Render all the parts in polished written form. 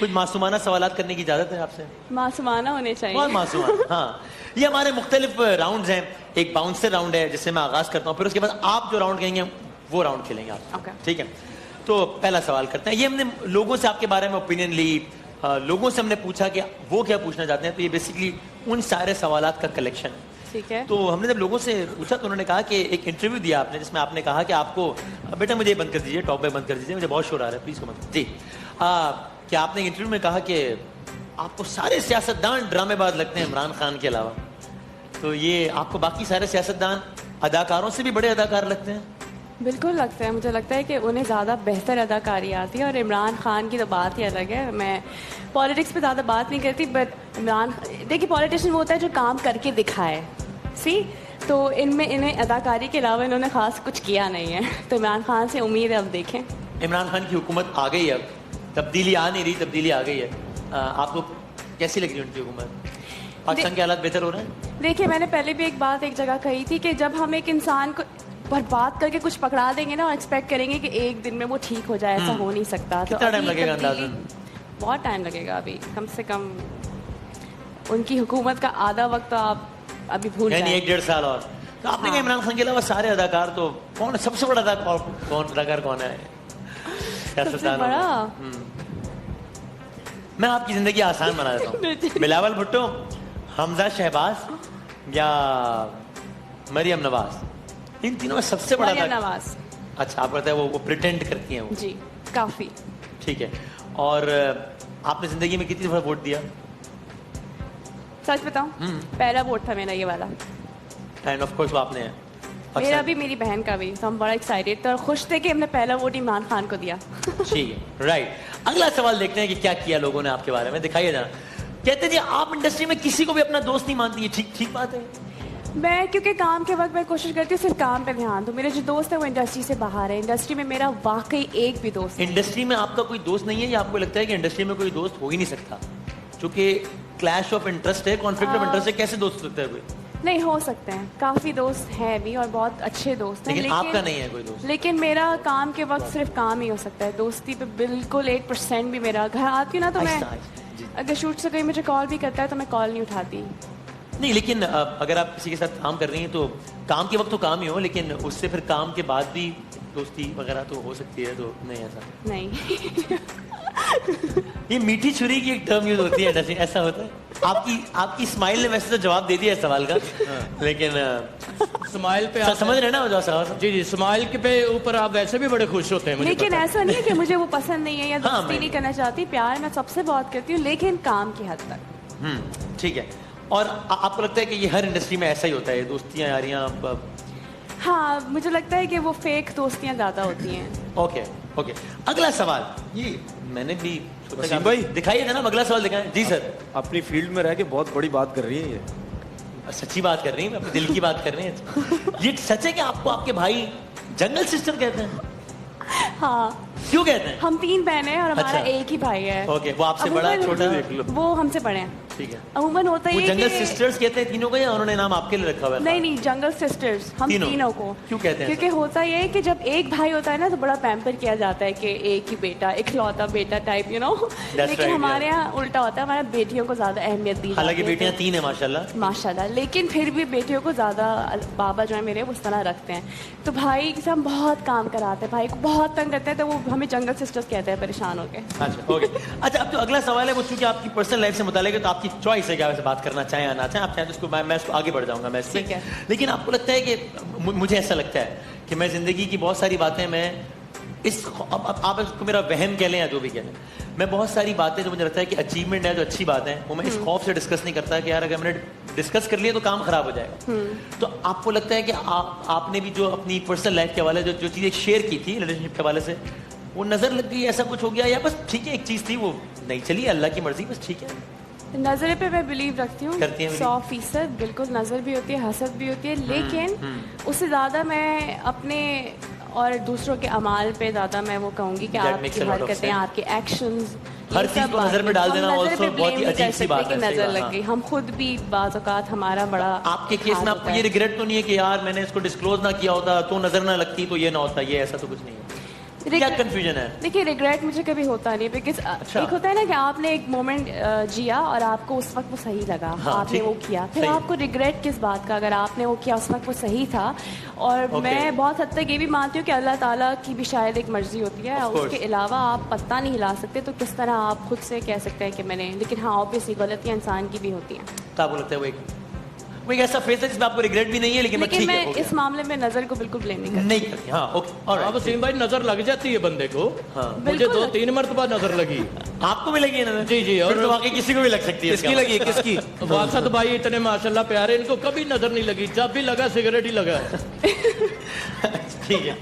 कुछ मासूमाना सवालात करने की इजाजत है आपसे? मासूमाना होने चाहिए। बहुत मासूमाना। हाँ, ये हमारे मुख्तलिफ राउंड्स हैं। एक बाउंसर राउंड है जिससे मैं आगाज करता हूँ, फिर उसके बाद आप जो राउंड कहेंगे वो राउंड खेलेंगे आप। ठीक है, तो पहला सवाल करते हैं। ये हमने लोगों से आपके बारे में ओपिनियन ली, लोगों से हमने पूछा कि वो क्या पूछना चाहते हैं, तो ये बेसिकली उन सारे सवालात का कलेक्शन है। ठीक है। तो हमने जब लोगों से पूछा तो उन्होंने कहा कि एक इंटरव्यू दिया आपने जिसमें आपने कहा कि आपको, बेटा मुझे बंद कर दीजिए, टॉप पे बंद कर दीजिए, मुझे बहुत शोर आ रहा है, प्लीज मत जी। कि आपने इंटरव्यू में कहा कि आपको सारे सियासतदान ड्रामेबाज लगते हैं इमरान खान के अलावा, तो ये आपको बाकी सारे सियासतदान अदाकारों से भी बड़े अदाकार लगते हैं? बिल्कुल लगता है, मुझे लगता है कि उन्हें ज़्यादा बेहतर अदाकारी आती है, और इमरान खान की तो बात ही अलग है। मैं पॉलिटिक्स पे ज़्यादा बात नहीं करती, बट इमरान, देखिए पॉलिटिशियन वो होता है जो काम करके दिखाए, तो इनमें इन्हें अदाकारी के अलावा इन्होंने खास कुछ किया नहीं है, तो इमरान खान से उम्मीद है अब देखें। इमरान खान की हुकूमत आ गई है, अब तब्दीली आ नहीं रही, तब्दीली आ गई है, आपको कैसी लग रही है उनकी हुकूमत? पाकिस्तान के हालात बेहतर हो रहे हैं? देखिए, मैंने पहले भी एक बात एक जगह कही थी कि जब हम एक इंसान को बर्बाद करके कुछ पकड़ा देंगे ना और एक्सपेक्ट करेंगे कि एक दिन में वो ठीक हो जाए, ऐसा हो नहीं सकता। कितना टाइम लगेगा अंदाज़न? बहुत टाइम लगेगा, अभी कम से कम उनकी हुकूमत का आधा वक्त तो आप अभी भूल जाएं। 1-1.5 साल और। तो आपने कहा इमरान खान के अलावा सारे अदाकार, तो कौन सबसे बड़ा अदाकार कौन है? सबसे बड़ा? मैं आपकी जिंदगी आसान बना देता हूँ। बिलावल भुट्टो, हमजा शहबाज या मरियम नवाज, इन तीनों में सबसे बड़ा मरियम नवाज। अच्छा, आप कहते हैं वो प्रिटेंड करती हैं वो? जी, काफी। ठीक है। और आपने जिंदगी में कितनी दफा वोट दिया? सच बताऊं, पहला वोट था मेरा ये वाला। एंड ऑफ कोर्स वो आपने है। मेरा भी, मेरी बहन का भी, तो हम बड़ा एक्साइटेड थे और खुश थे कि हमने पहला वोट इमरान खान को दिया। ठीक है, राइट। अगला सवाल देखते हैं कि क्या किया लोगों ने आपके बारे में, दिखाइए जरा। कहते जी आप इंडस्ट्री में किसी को भी अपना दोस्त नहीं मानती है, ठीक बात है? मैं क्योंकि काम के वक्त मैं कोशिश करती हूँ सिर्फ काम पे ध्यान दूं। मेरे जो दोस्त है वो इंडस्ट्री से बाहर है, इंडस्ट्री में मेरा वाकई एक भी दोस्त। इंडस्ट्री में आपका कोई दोस्त नहीं है, या आपको लगता है कि इंडस्ट्री में कोई दोस्त हो ही नहीं सकता क्योंकि क्लैश ऑफ इंटरेस्ट है, कॉन्फ्लिक्ट ऑफ इंटरेस्ट है, कैसे दोस्त होता है कोई? नहीं, हो सकते हैं, काफी दोस्त हैं भी और बहुत अच्छे दोस्त हैं, लेकिन आपका नहीं है कोई दोस्त? लेकिन मेरा काम के वक्त सिर्फ काम ही हो सकता है, दोस्ती पे बिल्कुल 1% भी। मेरा घर आती हूँ ना तो मैं, अगर शूट से कोई मुझे कॉल भी करता है तो मैं कॉल नहीं उठाती। नहीं, लेकिन अगर आप किसी के साथ काम कर रही हैं तो काम के वक्त तो काम ही हो, लेकिन उससे फिर काम के बाद भी दोस्ती वगैरह तो हो सकती है, तो नहीं ऐसा? नहीं। ये मीठी छुरी की एक टर्म यूज होती है, ऐसा होता है? आपकी स्माइल ने वैसे तो जवाब दे दिया इस सवाल का, लेकिन स्माइल पे समझ रहे ना वो सवाल? जी, स्माइल के पे ऊपर आप वैसे भी बड़े खुश होते हैं, मुझे लेकिन ऐसा नहीं है कि मुझे वो पसंद नहीं है या दोस्ती नहीं करना चाहती। प्यार मैं सबसे बहुत करती हूँ, लेकिन काम की हद तक। ठीक है। और आपको लगता है कि ये हर इंडस्ट्री में ऐसा ही होता है, दोस्तियां यारियां? हाँ, मुझे लगता है कि वो फेक दोस्तियां ज्यादा होती हैं। ओके। अगला सवाल, ये मैंने भी वसीम भाई दिखाइए जनाब, अगला सवाल दिखाएं। जी सर। अपनी फील्ड में रह के बहुत बड़ी बात कर रही है ये। सच्ची बात कर रही है, अपने दिल की बात कर रहे हैं। ये सच है कि आपको आपके भाई जंगल सिस्टर कहते हैं? हाँ। क्यों कहते हैं? हम 3 बहनें हैं और हमारा एक ही भाई है। ओके, वो आपसे बड़ा छोटा? देख लो, वो हमसे बड़े हैं। ठीक है। अमूमन होता है जंगल सिस्टर्स कहते हैं तीनों को, या उन्होंने नाम आपके लिए रखा हुआ है? नहीं, जंगल सिस्टर्स हम तीनों को। क्यों कहते हैं? क्योंकि होता ये है कि जब एक भाई होता है ना तो बड़ा पैम्पर किया जाता है कि एक ही बेटा, इकलौता बेटा टाइप, लेकिन हमारे यहाँ उल्टा होता है, हमारे बेटियों को ज्यादा अहमियत दी जाती है। हालांकि बेटियां 3 है माशाल्लाह, लेकिन फिर भी बेटियों को ज्यादा बाबा जो है मेरे उस तरह रखते हैं। तो भाई से हम बहुत काम कराते हैं, भाई को बहुत तंग करते हैं, तो वो हमें जंगल सिस्टर्स कहते हैं, परेशान होके। अच्छा, ओके। अच्छा, अब जो अगला सवाल है वो चूंकि आपकी पर्सनल लाइफ से मुताल्लिक है, तो आपकी चॉइस है कि आप बात करना चाहें या ना चाहें। आप चाहें तो उसको मैं उसको आगे बढ़ जाऊंगा मैं इससे। लेकिन आपको लगता है कि मुझे ऐसा लगता है कि मैं जिंदगी की बहुत सारी बातें मैं अब आप इसको मेरा वहम कह लें या जो भी कह लें, मैं बहुत सारी बातें जो मुझे लगता है कि अचीवमेंट है, जो अच्छी बात है, वो मैं इस खौफ से डिस्कस नहीं करता कि यार अगर मैंने डिस्कस कर लिया तो काम खराब हो जाएगा। तो आपको लगता है कि आपने भी जो अपनी पर्सनल लाइफ के हवाले जो चीज़ शेयर की थी रिलेशनशिप के हवाले से, वो नजर लग गई, ऐसा कुछ हो गया, या बस ठीक है एक चीज़ थी वो नहीं चली, अल्लाह की मर्जी, बस ठीक है? नजर पे मैं बिलीव रखती हूँ 100%, बिल्कुल नजर भी होती है, हसद भी होती है, लेकिन उससे ज़्यादा मैं अपने और दूसरों के अमाल पे ज़्यादा मैं वो कहूँगी कि आपकी हरकतें, आपके एक्शंस, हर चीज को नजर में डाल देना also बहुत ही अजीब सी बात है। नजर लग गई, हम खुद भी बाज़ औक़ात हमारा बड़ा। आपके केस में आपको ये रिग्रेट तो नहीं है कि यार मैंने इसको डिस्क्लोज ना किया होता तो नजर ना लगती तो ये ना होता, ये ऐसा तो कुछ नहीं है? क्या कंफ्यूजन है? देखिए रिग्रेट मुझे कभी होता नहीं, बिकॉज एक होता है ना कि आपने एक मोमेंट जिया और आपको उस वक्त वो सही लगा, हाँ, आपने वो किया, फिर आपको रिग्रेट किस बात का? अगर आपने वो किया उस वक्त वो सही था। और मैं बहुत हद तक ये भी मानती हूँ कि अल्लाह ताला की भी शायद एक मर्जी होती है, उसके अलावा आप पत्ता नहीं हिला सकते, तो किस तरह आप खुद से कह सकते हैं कि मैंने, लेकिन हाँ ऑब्वियसली गलतियाँ इंसान की भी होती हैं। तो आपको लगता है वो एक ऐसा फेस है जिसमें आपको रिग्रेट भी नहीं है, लेकिन मैं इस मामले में नजर को बिल्कुल ब्लेम नहीं करती। हाँ ओके, ऑलराइट। वसीम भाई नजर लग जाती है बंदे को। हाँ। मुझे 2-3 मरतबा नजर लगी। आपको भी लगी है नजर? जी जी। और तो वाकई किसी को भी लग सकती है। किसकी लगी? किसकी? वासत भाई इतने माशाल्लाह प्यारे, इनको कभी नजर नहीं लगी, जब भी लगा सिगरेट ही लगा। ठीक है।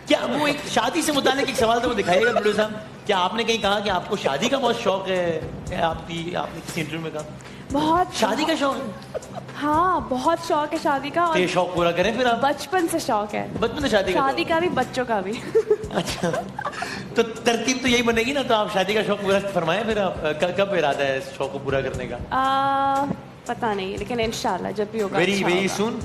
क्या वो एक शादी से मुतालिक एक सवाल तो वो दिखाइएगा वीडियो साहब, क्या आपने कहीं कहा कि आपको शादी का बहुत शौक है? आपने किसी इंटरव्यू में कहा बहुत शादी का शौक है? हाँ बहुत शौक है शादी का। तो ये शौक पूरा करें फिर आप। बचपन से शौक है, बचपन से शादी का भी, बच्चों का भी। अच्छा, तो तरतीब तो यही बनेगी ना, तो आप शादी का शौक पूरा फरमाएं फिर आप। कब इरादा है शौक को पूरा करने का? पता नहीं, लेकिन इंशाल्लाह जब भी होगा। Very soon.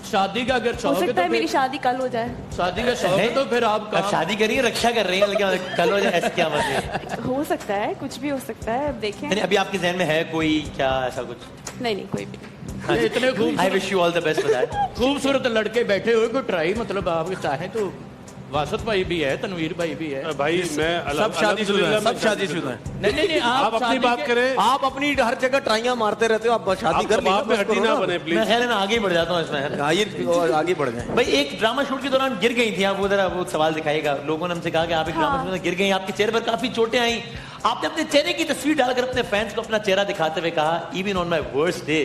शादी का अगर शौक हो सकता है मेरी शादी कल हो जाए। शादी का शौक है तो फिर आप शादी करिए, रक्षा कर रही है, लेकिन कल हो जाए ऐसे क्या मतलब? हो सकता है, कुछ भी हो सकता है, अब देखें। अभी आपके जहन में है कोई क्या ऐसा कुछ? नहीं कोई भी। इतने खूब, I wish you all the best for that. खूबसूरत लड़के बैठे हुए को ट्राई, मतलब आप चाहें तो वासत भाई भी है, तनवीर भाई भी है। भाई मैं सब शादीशुदा हैं, सब शादीशुदा हैं। नहीं आप अपनी बात करें। आप अपनी हर जगह ट्राइयां मारते रहते हो, आप शादी कर लीजिए, में हड्डी ना बने प्लीज। मैं ख्याल है मैं आगे बढ़ जाता हूँ इसमें। आगे बढ़ जाए भाई एक ड्रामा शूट के दौरान गिर गई थी आप, वो जरा वो सवाल दिखाइएगा। लोगों ने हमसे कहा कि आप एक ड्रामा शूट में गिर गई, आपके चेहरे पर काफी चोटें आई, आपने अपने चेहरे की तस्वीर डालकर अपने फैंस को अपना चेहरा दिखाते हुए कहा, even on my worst day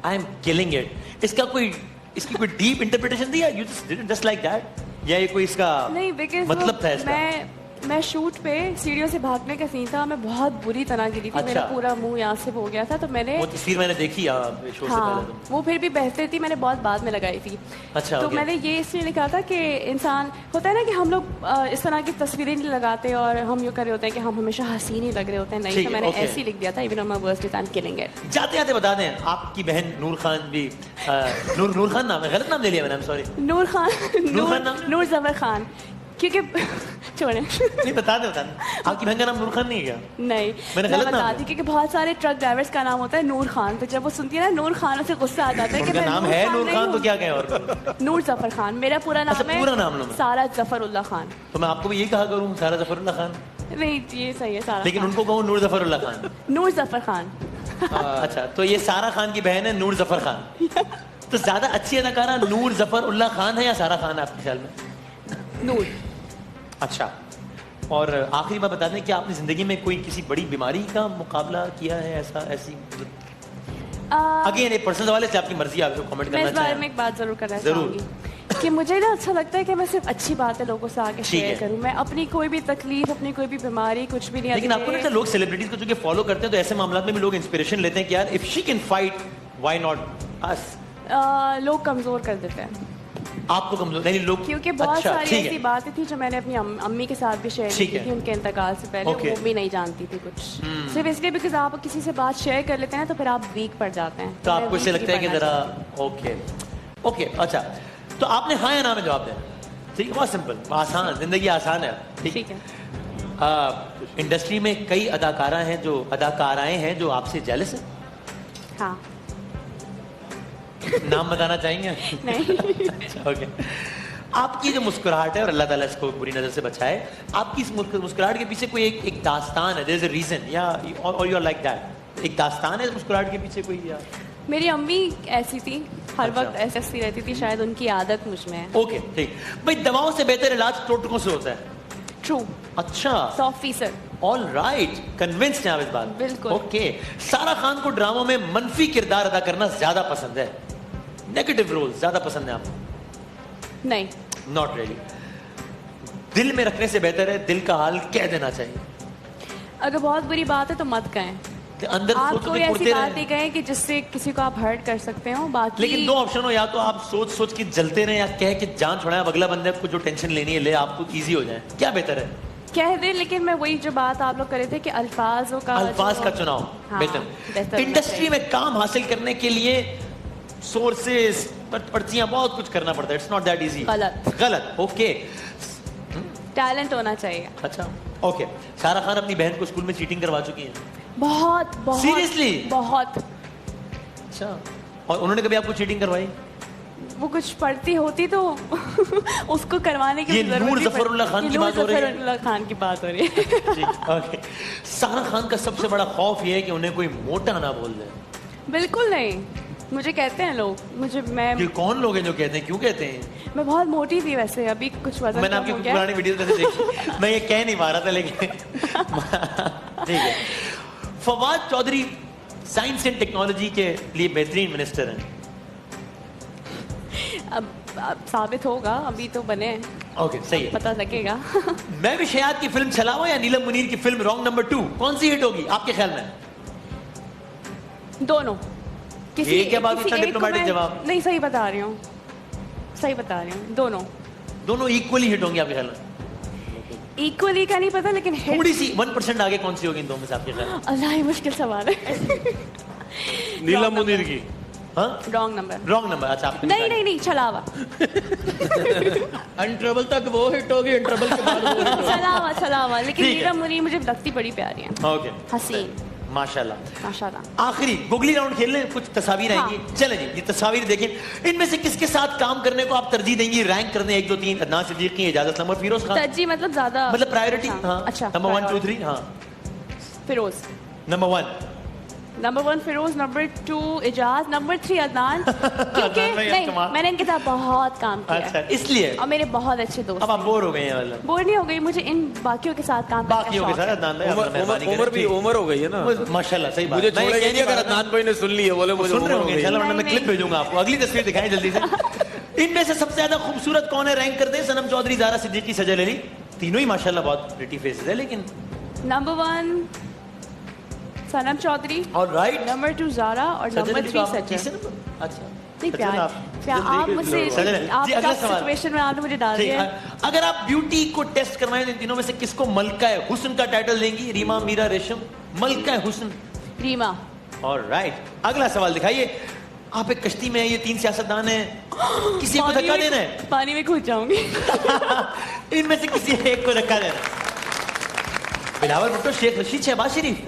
I am killing it. इसकी कोई डीप इंटरप्रिटेशन दी है? You just did it just like that, या ये कोई इसका नहीं? मतलब था इसका? मैं शूट पे सीढ़ियों से भागने का सीन था, मैं बहुत बुरी तरह गिरी थी। अच्छा। मेरा पूरा मुंह यहाँ से हो गया था, तो मैंने वो तस्वीर मैंने देखी शो से हाँ, पहले। वो फिर भी बेहतर थी, मैंने बहुत बाद में लगाई थी। अच्छा, तो मैंने ये इसलिए लिखा था कि इंसान होता है ना कि हम लोग इस तरह की तस्वीरें नहीं लगाते और हम यूँ कर रहे होते हैं कि हम हमेशा हसीन ही लग रहे होते हैं। नहीं, तो मैंने ऐसे ही लिख दिया था, even on my worst day I am killing it. जाते जाते बता दें, आपकी बहन नूर खान भी नूर खान नाम है, गलत नाम ले लिया मैंने, सॉरी। नूर जफर खान, क्योंकि छोड़े नहीं बता दे आपकी बहन का नाम नूर खान नहीं है क्या? नहीं, मैंने गलत नाम दी, क्योंकि बहुत सारे ट्रक ड्राइवर्स का नाम होता है नूर खान, तो जब वो सुनती है ना नूर खान, उसे गुस्सा आ जाता है कि नाम है नूर खान, तो क्या कहें? और नूर जफर खान मेरा पूरा नाम है। पूरा नाम सारा जफरुल्लाह खान। तो मैं आपको भी यही कहा करूँ सारा जफरुल्लाह खान? नहीं ये सही है सारा, लेकिन उनको कहूँ नूर जफरुल्लाह खान। नूर जफर खान। अच्छा, तो ये सारा खान की बहन है नूर जफर खान। तो ज्यादा अच्छी अदाकारा नूर जफरुल्लाह खान है या सारा खान है आपके ख्याल में? नूर। अच्छा, और आखिरी बात बता दें कि आपने जिंदगी में कोई किसी बड़ी बीमारी का मुकाबला किया है? ऐसी अगेन एक पर्सनल सवाल है, आपकी मर्जी, आपको कमेंट करना मैं इस बारे में एक बात जरूर करना चाहूंगी कि मुझे ना अच्छा लगता है कि मैं सिर्फ अच्छी बातें लोगों से आके शेयर करूं। मैं अपनी कोई भी तकलीफ, अपनी कोई भी बीमारी, कुछ भी नहीं। लेकिन आपको नहीं लगता लोग सेलिब्रिटीज को जो फॉलो करते हैं तो ऐसे मामलों में भी लोग इंस्पिरेशन लेते हैं कि यार if she can fight why not us? लोग कमजोर कर देते हैं आपको, कमजोर नहीं लोग, क्योंकि बहुत सारी ऐसी बातें थी जो मैंने अपनी अम्मी के साथ भी शेयर की थी उनके इंतकाल से पहले। वो भी नहीं जानती थी कुछ, सिर्फ इसलिए बिकॉज आप किसी से बात शेयर कर लेते हैं तो फिर आप वीक पड़ जाते हैं। तो आपको इससे लगता है कि जरा ओके अच्छा, तो आपने हाँ या ना में जवाब देना, ठीक है? बहुत सिंपल, आसान, जिंदगी आसान है, ठीक है? इंडस्ट्री में कई अदाकाराएं हैं जो आपसे जेलस है। हाँ। नाम बताना चाहेंगे? नहीं। अच्छा, ओके। आपकी जो मुस्कुराहट है, और अल्लाह ताला इसको बुरी नजर से बचाए, आपकी इस मुस्कुराहट के पीछे कोई एक दास्तान है, देयर इज अ रीजन, या और यू आर लाइक दैट? एक दास्तान है मुस्कुराहट के पीछे कोई? या मेरी अम्मी ऐसी थी, हर वक्त ऐसे हंसती रहती थी, शायद उनकी आदत मुझ में है। ओके, ठीक। भाई दवाओं से बेहतर इलाज टोटकों से होता है। ट्रू। अच्छा, 100%। ऑल राइट, कन्विंस्ड हैं आप इस बात? बिल्कुल। ओके, सारा खान को ड्रामों में मनफी किरदार अदा करना ज्यादा पसंद है, नेगेटिव रोल ज्यादा पसंद है आपको? नहीं, नॉट रियली। दिल में रखने से बेहतर है दिल का हाल कह देना चाहिए? अगर बहुत बुरी बात है तो मत कहें। अंदर आप सोच कोई ऐसी बात नहीं कहें कि जिससे किसी को आप हर्ट कर सकते हो। बाकी लेकिन दो ऑप्शन हो, या तो आप सोच सोच के जलते रहे, या कह के जान छोड़ाएं, अगला बंदे को जो टेंशन लेनी है ले, आपको इजी हो जाए। क्या बेहतर है? कह दे, लेकिन मैं वही जो बात आप लोग कर रहे थे कि अल्फाज का चुनाव हाँ, बेहतर। इंडस्ट्री में काम हासिल करने के लिए सोर्सेस, पर्चियां, बहुत कुछ करना पड़ता है। It's not that easy. गलत। ओके, टैलेंट होना चाहिए। अच्छा ओके। सारा खान अपनी बहन को स्कूल में चीटिंग करवा चुकी है? बहुत बहुत Seriously? बहुत। अच्छा, और उन्होंने कभी आपको चीटिंग करवाई? वो कुछ पढ़ती होती तो उसको करवाने की ये जरूरत नूर नहीं जफरुल्लाह खान ये की नूर बात हो रही है? जफरुल्लाह खान की बात हो रही है। जी ओके। सारा खान का सबसे बड़ा खौफ ये है कि उन्हें कोई मोटा ना बोल दे। बिल्कुल नहीं, मुझे कहते हैं लोग, कि कौन लोग हैं जो कहते हैं, क्यों कहते हैं? मैं बहुत मोटी थी वैसे, अभी कुछ वजन मैंने कम आपकी हो कुछ गया। पुरानी वीडियो देखी, मैं ये कह नहीं पा रहा था लेकिन ठीक है। Fawad Chaudhry science and technology के लिए बेहतरीन मिनिस्टर हैं। अब साबित होगा, अभी तो बने हैं, ओके सही है। पता लगेगा। मैं भी शयाद की फिल्म छलावा या नीलम मुनीर की फिल्म रॉन्ग नंबर 2 कौन सी हिट होगी आपके ख्याल में? दोनों। ये क्या बात, इतना एक को डिप्लोमेटिक मैं- जवाब? नहीं, सही बता रही हूँ, सही बता रही हूँ, दोनों दोनों इक्वली हिट होंगी आपके ख्याल में? इक्वली का नहीं पता, लेकिन हिट। थोड़ी सी 1% आगे कौन सी होगी इन दोनों में से आपके ख्याल में? अल्लाह, ये मुश्किल सवाल है। नीलम मुनीर की। हाँ रॉन्ग नंबर। Wrong number. अच्छा आपने नहीं नहीं नहीं, छलावा। अनट्रबल तक वो हिट होगी, अनट्रबल के बाद वो hit होगी। छलावा छलावा, लेकिन ठीक है। नीलम मुनीर मुझे लगती बड़ी प्यारी है, ओके हसीन, माशाल्लाह। माशाल्लाह। आखिरी गुगली राउंड खेल लें, कुछ तस्वीर हाँ। आएंगी। चलें जी, ये तस्वीर देखें। इनमें से किसके साथ काम करने को आप तरजीह देंगी? रैंक करने 1 2 3। अदनान सिद्दीकी, इजाजत नंबर, फिरोज खान। तरजीह मतलब ज्यादा, मतलब प्रायोरिटी। हाँ अच्छा, नंबर 1 2 3। हाँ Firoz number 1 number 1 Firoz, number 2 Ijaz, number 3 Adnan. क्योंकि अदनान भाई, नहीं, कमाल। मैंने इनके साथ बहुत काम किया अच्छा है इसलिए और मेरे बहुत अच्छे दोस्त अब आप बोर हो गए हैं मतलब? बोर नहीं हो गई, मुझे इन बाकियों के साथ काम करने का बाकियों के शौक साथ है। अदनान भाई आपने मेहरबानी करी। उम्र भी ठीक। उम्र हो गई है ना, माशाल्लाह सही बात। मुझे मैं ये छोड़ेगा कह नहीं नहीं अगर पा रहा अदनान भाई ने सुन ली है, बोले था। मुझे सुन रहे उम्र हो होंगे गई है। इंशाल्लाह, वरना मैं नहीं, क्लिप भेजूंगा आपको। अगली तस्वीर दिखाएं जल्दी से। इनमें से सबसे ज्यादा खूबसूरत कौन है? रैंक कर दे। सनम चौधरी, ज़ारा सिद्दीकी, सजल अली। तीनों ही माशाल्लाह बहुत प्रिटी फेसेस है, लेकिन नंबर 1 सनम चौधरी, ऑलराइट। नंबर 2 ज़ारा और नंबर 3 सज्जन। अच्छा नहीं, सज्जन प्यार आप प्यार आप मुझसे, सजन। आप जी, अगला टफ सवाल। सिचुएशन में आपने मुझे डाल ठीक दिया है। है। अगर आप ब्यूटी को टेस्ट करवाएं इन तीनों में से किसको मलका है हुस्न का टाइटल देंगी? रीमा, मीरा, रेशम। मलका है हुस्न। रीमा। ऑलराइट। अगला सवाल दिखाइए। आप एक कश्ती में हैं, ये 3 सियासतदान हैं, किसी को पानी धक्का में- देना है। पानी में कूद जाऊंगी। इनमें से किसी एक को धक्का देना है। बिलावल भुट्टो, शेख रशीद, शहबाज शरीफ।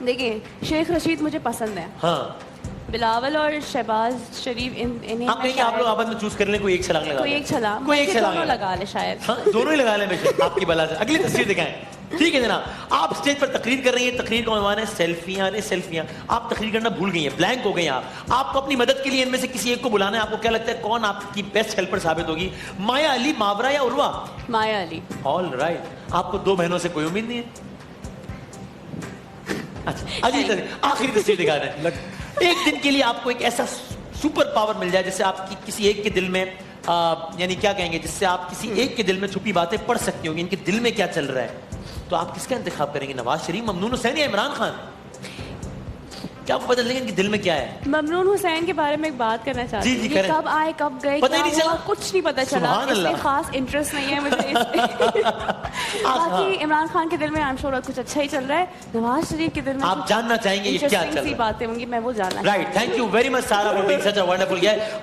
देखिए, शेख रशीद मुझे पसंद है, हाँ बिलावल और शहबाज शरीफ इन्हें आप मैं कहेंगे आप शायद- लोग आपस में चूज कर लें, कोई एक छलांग लगा कोई लें। एक छलांग, कोई एक बल्कि छलांग दोनों लगा लगा ले शायद। हाँ दोनों ही लगा लें बेशक, आपकी बला से। अगली तस्वीर दिखाएं। ठीक है जनाब, आप स्टेज पर तकरीर कर रही हैं। तकरीर का उन्वान है सेल्फियां। अरे सेल्फियां, आप तकरीर करना भूल गई हैं, ब्लैंक हो गई हैं आप। आपको अपनी मदद के लिए इनमें से किसी एक को बुलाना है। आपको क्या लगता है कौन आपकी बेस्ट हेल्पर साबित होगी? माया अली, मावरा या उर्वा? माया अली। All right. आपको 2 बहनों से कोई उम्मीद नहीं है? अच्छा अगली तस्वीर, आखिरी तस्वीर दिखा रहे हैं। एक दिन के लिए आपको एक ऐसा सुपर पावर मिल जाए जिससे आपकी किसी एक के दिल में यानी क्या कहेंगे, जिससे आप किसी एक के दिल में छुपी बातें पढ़ सकती होंगी, इनके दिल में क्या चल रहा है, तो आप किसका इंतखाब करेंगे? नवाज शरीफ, ममनून हुसैन या इमरान खान? क्या आपको पता चलेगा इनके दिल में क्या है? ममनून हुसैन के बारे में एक बात करना चाहती जी, हूँ। जी, ये करें। कब आए, कब गए, पता ही क्या नहीं हुआ, चला। कुछ नहीं पता चला, सुभान इसलिए अल्लाह। खास इंटरेस्ट नहीं है मुझे बाकी इमरान खान के दिल में आई एम श्योर कुछ अच्छा ही चल रहा है। नवाज शरीफ के दिल में आप जानना चाहेंगे ये क्या चल इंटरेस्टिंग रहा सी है? बातें होंगी, मैं वो जानना right, thank you very much Sara for being such a wonderful guy.